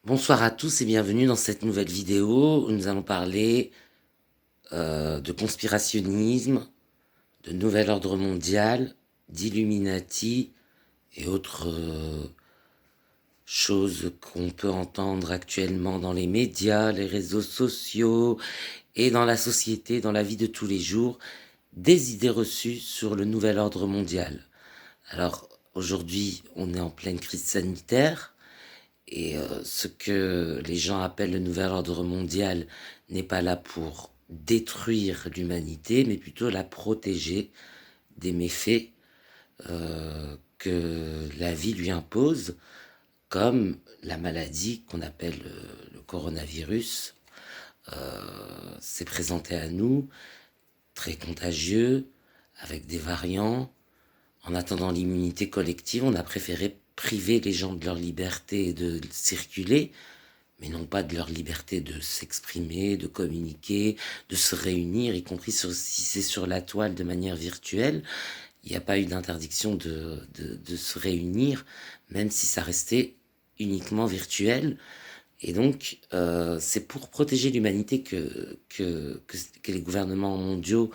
Bonsoir à tous et bienvenue dans cette nouvelle vidéo où nous allons parler de conspirationnisme, de nouvel ordre mondial, d'Illuminati et autres choses qu'on peut entendre actuellement dans les médias, les réseaux sociaux et dans la société, dans la vie de tous les jours, des idées reçues sur le nouvel ordre mondial. Alors aujourd'hui, on est en pleine crise sanitaire. Et ce que les gens appellent le nouvel ordre mondial n'est pas là pour détruire l'humanité, mais plutôt la protéger des méfaits que la vie lui impose, comme la maladie qu'on appelle le coronavirus s'est présenté à nous, très contagieux, avec des variants. En attendant l'immunité collective, on a préféré priver les gens de leur liberté de circuler, mais non pas de leur liberté de s'exprimer, de communiquer, de se réunir, y compris si c'est sur la toile de manière virtuelle. Il n'y a pas eu d'interdiction de se réunir, même si ça restait uniquement virtuel. Et donc, c'est pour protéger l'humanité que les gouvernements mondiaux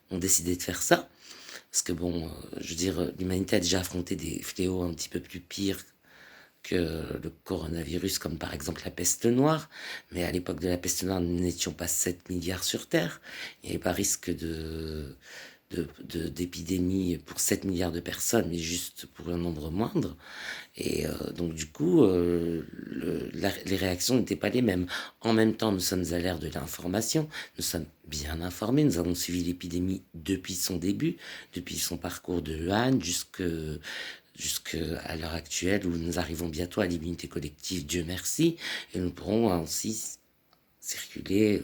ont décidé de faire ça. Parce que bon, je veux dire, l'humanité a déjà affronté des fléaux un petit peu plus pires que le coronavirus, comme par exemple la peste noire. Mais à l'époque de la peste noire, nous n'étions pas 7 milliards sur Terre. Il n'y avait pas risque d'épidémie pour 7 milliards de personnes, mais juste pour un nombre moindre. Et donc du coup, les réactions n'étaient pas les mêmes. En même temps, nous sommes à l'ère de l'information, nous sommes bien informés, nous avons suivi l'épidémie depuis son début, depuis son parcours de Wuhan jusqu'à l'heure actuelle où nous arrivons bientôt à l'immunité collective, Dieu merci, et nous pourrons ainsi circuler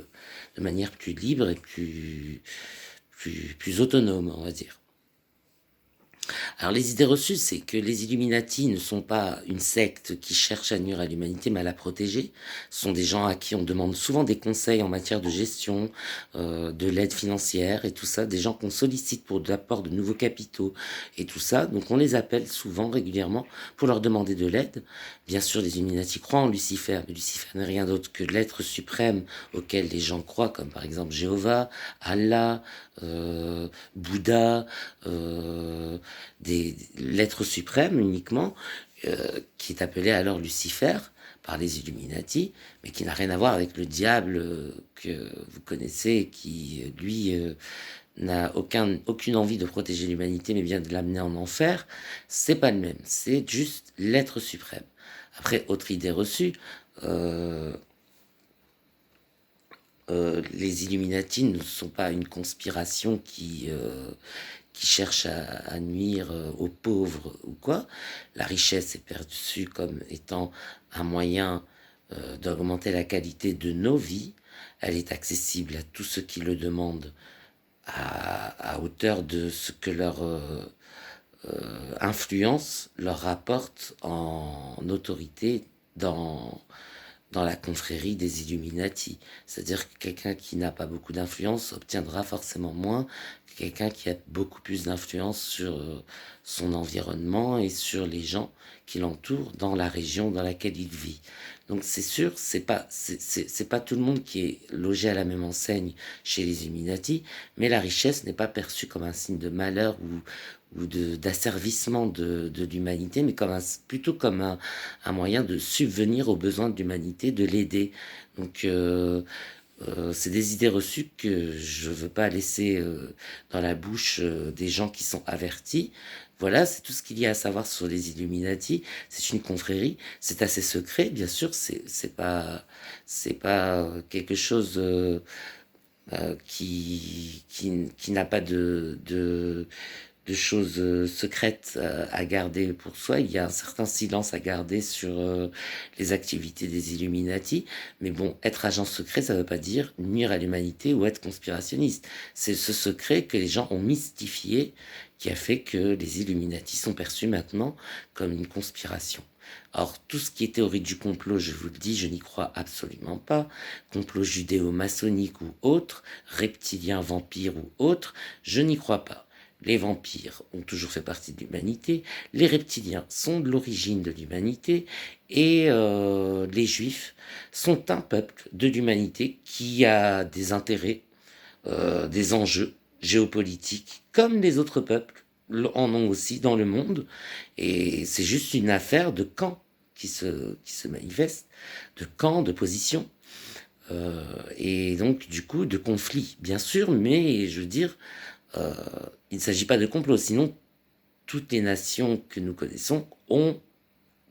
de manière plus libre et plus autonome, on va dire. Alors les idées reçues, c'est que les Illuminati ne sont pas une secte qui cherche à nuire à l'humanité, mais à la protéger. Ce sont des gens à qui on demande souvent des conseils en matière de gestion, de l'aide financière et tout ça, des gens qu'on sollicite pour l'apport de nouveaux capitaux et tout ça. Donc on les appelle souvent, régulièrement, pour leur demander de l'aide. Bien sûr, les Illuminati croient en Lucifer, mais Lucifer n'est rien d'autre que l'être suprême auquel les gens croient, comme par exemple Jéhovah, Allah, Bouddha, l'être suprême uniquement, qui est appelé alors Lucifer par les Illuminati, mais qui n'a rien à voir avec le diable que vous connaissez, qui lui n'a aucune envie de protéger l'humanité, mais bien de l'amener en enfer. C'est pas le même, c'est juste l'être suprême. Après, autre idée reçue, les Illuminati ne sont pas une conspiration qui cherche à nuire aux pauvres ou quoi. La richesse est perçue comme étant un moyen d'augmenter la qualité de nos vies. Elle est accessible à tous ceux qui le demandent à hauteur de ce que leur influence leur rapporte en autorité dans la confrérie des Illuminati. C'est-à-dire que quelqu'un qui n'a pas beaucoup d'influence obtiendra forcément moins que quelqu'un qui a beaucoup plus d'influence sur son environnement et sur les gens qui l'entourent dans la région dans laquelle il vit. Donc c'est sûr, c'est pas tout le monde qui est logé à la même enseigne chez les Illuminati, mais la richesse n'est pas perçue comme un signe de malheur ou d'asservissement de l'humanité, mais plutôt comme un moyen de subvenir aux besoins de l'humanité, de l'aider. Donc c'est des idées reçues que je veux pas laisser dans la bouche des gens qui sont avertis. Voilà, c'est tout ce qu'il y a à savoir sur les Illuminati. C'est une confrérie, c'est assez secret, bien sûr. C'est pas quelque chose qui n'a pas de choses secrètes à garder pour soi. Il y a un certain silence à garder sur les activités des Illuminati. Mais bon, être agent secret, ça ne veut pas dire nuire à l'humanité ou être conspirationniste. C'est ce secret que les gens ont mystifié qui a fait que les Illuminati sont perçus maintenant comme une conspiration. Or, tout ce qui est théorie du complot, je vous le dis, je n'y crois absolument pas. Complot judéo-maçonnique ou autre, reptilien, vampire ou autre, je n'y crois pas. les vampires ont toujours fait partie de l'humanité, les reptiliens sont de l'origine de l'humanité, et les juifs sont un peuple de l'humanité qui a des intérêts, des enjeux géopolitiques, comme les autres peuples en ont aussi dans le monde, et c'est juste une affaire de camp qui se manifeste, de camp, de position, et donc du coup de conflit, bien sûr, mais je veux dire, il ne s'agit pas de complot, sinon toutes les nations que nous connaissons ont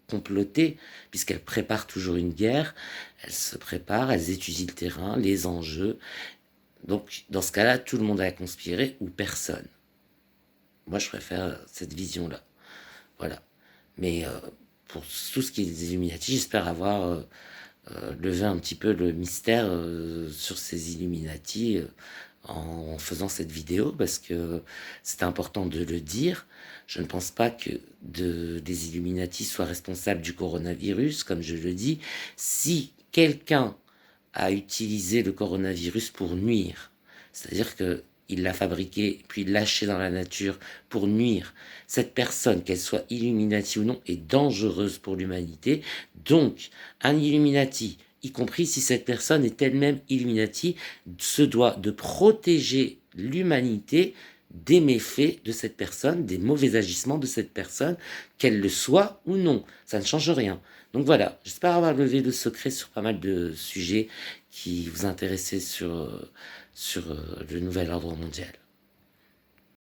comploté, puisqu'elles préparent toujours une guerre, elles se préparent, elles étudient le terrain, les enjeux. Donc dans ce cas-là, tout le monde a conspiré ou personne. Moi, je préfère cette vision-là. Voilà. Mais pour tout ce qui est des Illuminati, j'espère avoir levé un petit peu le mystère sur ces Illuminati en faisant cette vidéo, parce que c'est important de le dire. Je ne pense pas que des Illuminati soient responsables du coronavirus, comme je le dis. Si quelqu'un a utilisé le coronavirus pour nuire, c'est-à-dire que il l'a fabriqué, puis lâché dans la nature pour nuire. Cette personne, qu'elle soit Illuminati ou non, est dangereuse pour l'humanité. Donc, un Illuminati, y compris si cette personne est elle-même Illuminati, se doit de protéger l'humanité des méfaits de cette personne, des mauvais agissements de cette personne, qu'elle le soit ou non. Ça ne change rien. Donc voilà, j'espère avoir levé le secret sur pas mal de sujets qui vous intéressaient sur le nouvel ordre mondial.